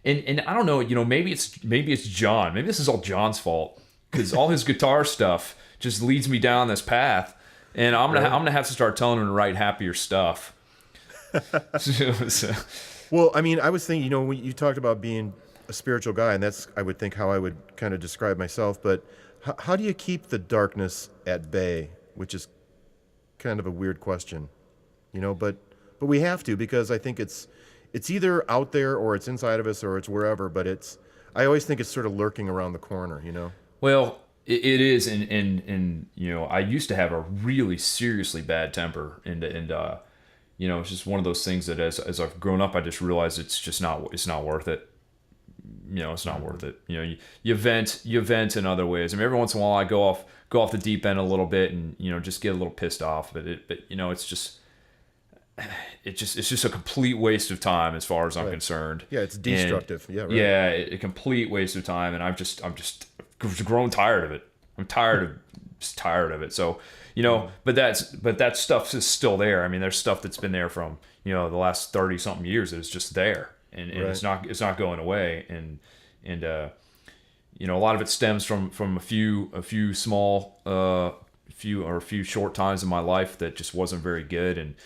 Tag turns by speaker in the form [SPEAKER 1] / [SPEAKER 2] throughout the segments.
[SPEAKER 1] and I don't know, maybe it's John. Maybe this is all John's fault because all his guitar stuff just leads me down this path, and I'm gonna have to start telling him to write happier stuff.
[SPEAKER 2] Well, I mean, I was thinking, when you talked about being a spiritual guy, and that's, I would think, how I would kind of describe myself, but how do you keep the darkness at bay, which is kind of a weird question, but we have to, because I think it's either out there or it's inside of us or it's wherever, but I always think it's sort of lurking around the corner,
[SPEAKER 1] Well, it is, and I used to have a really seriously bad temper, and it's just one of those things that as I've grown up, I just realized it's not worth it. It's not worth it. You vent in other ways. I mean, every once in a while I go off the deep end a little bit and, just get a little pissed off, but it's just a complete waste of time as far as I'm concerned.
[SPEAKER 2] Yeah. It's destructive.
[SPEAKER 1] And, yeah. A complete waste of time. And I'm just grown tired of it. I'm tired of it. So, but that stuff is still there. I mean, there's stuff that's been there from, the last 30 something years that is just there. And it's not going away, and a lot of it stems from a few small a few short times in my life that just wasn't very good, and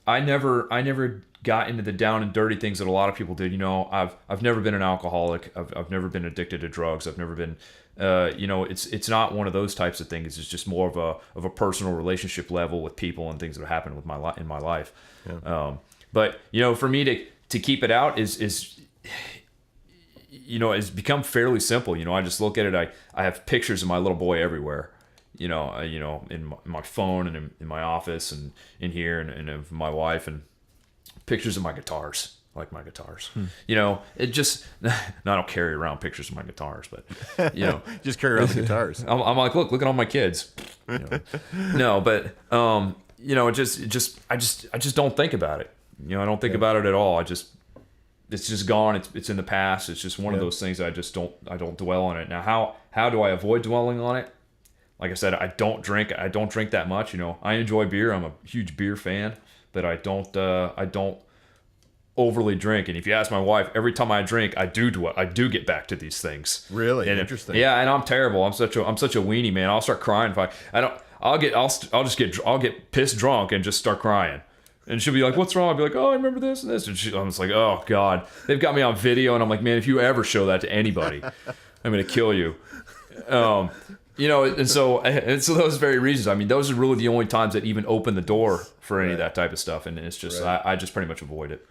[SPEAKER 1] I never got into the down and dirty things that a lot of people did. I've never been an alcoholic. I've never been addicted to drugs. I've never been it's not one of those types of things. It's just more of a personal relationship level with people and things that have happened in my life. Yeah. But for me to keep it out is become fairly simple. I just look at it. I have pictures of my little boy everywhere. In my phone and in my office and in here and of my wife, and pictures of my guitars. I like my guitars. It just, I don't carry around pictures of my guitars, but
[SPEAKER 2] just carry around the guitars.
[SPEAKER 1] I'm like, look at all my kids. No, but I just don't think about it. I don't think about it at all. It's just gone. It's in the past. It's just one of those things I don't dwell on it. Now, how do I avoid dwelling on it? Like I said, I don't drink that much. I enjoy beer. I'm a huge beer fan, but I don't overly drink. And if you ask my wife, every time I drink, I do get back to these things.
[SPEAKER 2] Really? And interesting.
[SPEAKER 1] Yeah. And I'm terrible. I'm such a weenie, man. I'll start crying I'll get pissed drunk and just start crying. And she'll be like, what's wrong? I'll be like, oh, I remember this and this. And I'm just like, oh, God. They've got me on video. And I'm like, man, if you ever show that to anybody, I'm going to kill you. And so those very reasons. I mean, those are really the only times that even open the door for any of that type of stuff. And it's just, I just pretty much avoid it.